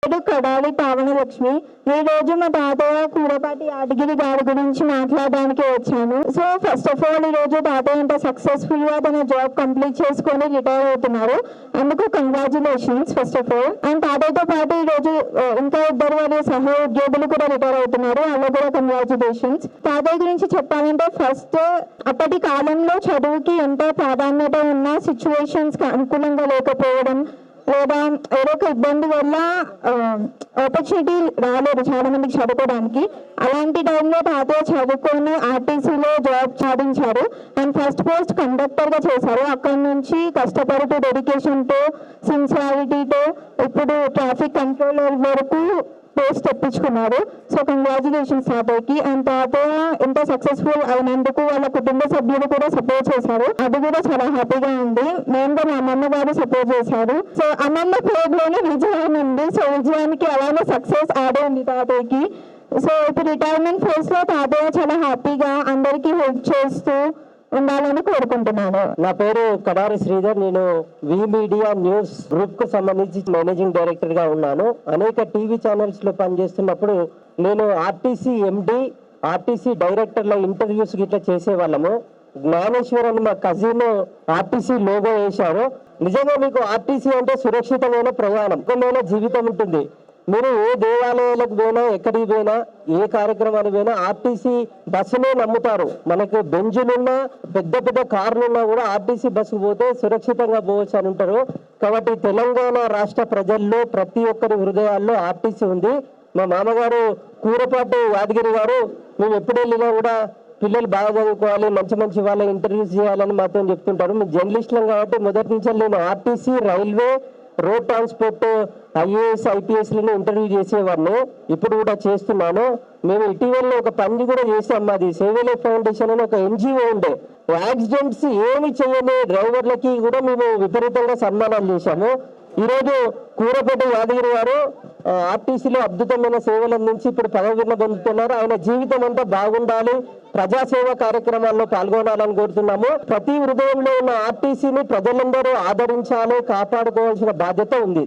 కడాలి పావనలక్ష్మి. ఈ రోజు మా తాతయ్య కూరపాటి యాదగిరి గారి గురించి మాట్లాడడానికి వచ్చాను. సో ఫస్ట్ ఆఫ్ ఆల్ ఈ రోజు తాతయ్య ఇంత సక్సెస్ఫుల్ గా తన జాబ్ కంప్లీట్ చేసుకొని రిటైర్ అవుతున్నారు. అందుకు congratulations first of all. And తాతయ్యతో పాటు ఈ రోజు ఇంకా ఇద్దరు వారి సహ ఉద్యోగులు కూడా రిటైర్ అవుతున్నారు. అలా కూడా కంగ్రాచులేషన్స్. తాతయ్య గురించి చెప్పాలంటే ఫస్ట్ అప్పటి కాలంలో చదువుకి ఎంతో ప్రాధాన్యత ఉన్న సిచ్యువేషన్స్ కి అనుకూలంగా లేకపోవడం లేదా ఏదో ఒక ఇబ్బంది వల్ల ఆపర్చునిటీ రాలేదు చాలా మందికి చదువుకోవడానికి. అలాంటి టైంలో తాతయ్య చదువుకొని ఆర్టీసీలో జాబ్ సాధించారు అండ్ ఫస్ట్ పోస్ట్ కండక్టర్ గా చేశారు. అక్కడి నుంచి కష్టపడుతూ డెడికేషన్తో సిన్సియారిటీతో ఇప్పుడు ట్రాఫిక్ కంట్రోలర్ వరకు పోస్ట్ తెప్పించుకున్నారు. సో కంగ్రాచులేషన్స్ తాతయ్యకి. అండ్ తాతయ్య ఎంత సక్సెస్ఫుల్ అయినందుకు వాళ్ళ కుటుంబ సభ్యులు కూడా సపోర్ట్ చేశారు. అది కూడా చాలా హ్యాపీగా ఉంది. మెయిన్ గా మా అమ్మమ్మ గారు సపోర్ట్ చేశారు. సో అమ్మమ్మ పేరులోనే విజయం ఉంది. సో విజయానికి అలానే సక్సెస్ యాడ్ ఉంది తాతయ్యకి. సో ఇప్పుడు రిటైర్మెంట్ ఫేజ్ లో తాతయ్య చాలా హ్యాపీగా అందరికీ హెల్ప్ చేస్తూ ఉండాలని కోరుకుంటున్నాను. నా పేరు కడారి శ్రీధర్. నేను వి మీడియా న్యూస్ గ్రూప్ కు సంబంధించి మేనేజింగ్ డైరెక్టర్ గా ఉన్నాను. అనేక టీవీ ఛానల్స్ లో పనిచేస్తున్నప్పుడు నేను ఆర్టీసీ ఎండి, ఆర్టీసీ డైరెక్టర్ల ఇంటర్వ్యూస్ గిట్లా చేసేవాళ్ళము. జ్ఞానేశ్వర్ అని మా కజిన్ ఆర్టీసీ లోగో వేశారు. నిజంగా మీకు ఆర్టీసీ అంటే సురక్షితమైన ప్రయాణం, సుఖమైన జీవితం ఉంటుంది. మీరు ఏ దేవాలయాలకు పోయినా, ఎక్కడికి పోయినా, ఏ కార్యక్రమానికి పోయినా ఆర్టీసీ బస్సునే నమ్ముతారు. మనకు బెంజులున్నా పెద్ద పెద్ద కార్లున్నా కూడా ఆర్టీసీ బస్సు పోతే సురక్షితంగా పోవచ్చు అని ఉంటారు. కాబట్టి తెలంగాణ రాష్ట్ర ప్రజల్లో ప్రతి ఒక్కరి హృదయాల్లో ఆర్టీసీ ఉంది. మా మామగారు కూరపాటి యాదగిరి గారు మేము ఎప్పుడు వెళ్ళినా కూడా పిల్లలు బాగా చదువుకోవాలి, మంచి మంచి వాళ్ళ ఇంటర్వ్యూస్ చేయాలని మాతో చెప్తుంటారు. మేము జర్నలిస్టులం కాబట్టి మొదటి నుంచి నేను RTC, railway, road transport, IAS, ఐపీఎస్లను ఇంటర్వ్యూ చేసేవాడిని. ఇప్పుడు కూడా చేస్తున్నాను. మేము ఇటీవల ఒక పని కూడా చేసాం. మాది సేవలే ఫౌండేషన్ అని ఒక ఎన్జిఓ ఉండే. యాక్సిడెంట్స్ ఏమి చేయని డ్రైవర్లకి కూడా మేము విపరీతంగా సన్మానాలు చేశాము. ఈరోజు కూరపేట యాదగిరి గారు ఆర్టీసీలో అద్భుతమైన సేవలు అందించి ఇప్పుడు పదవిని పొందుతున్నారు. ఆయన జీవితం అంతా బాగుండాలి, ప్రజాసేవ కార్యక్రమాల్లో పాల్గొనాలని కోరుతున్నాము. ప్రతి హృదయంలో ఉన్న ఆర్టీసీని ప్రజలందరూ ఆదరించాలి, కాపాడుకోవాల్సిన బాధ్యత ఉంది.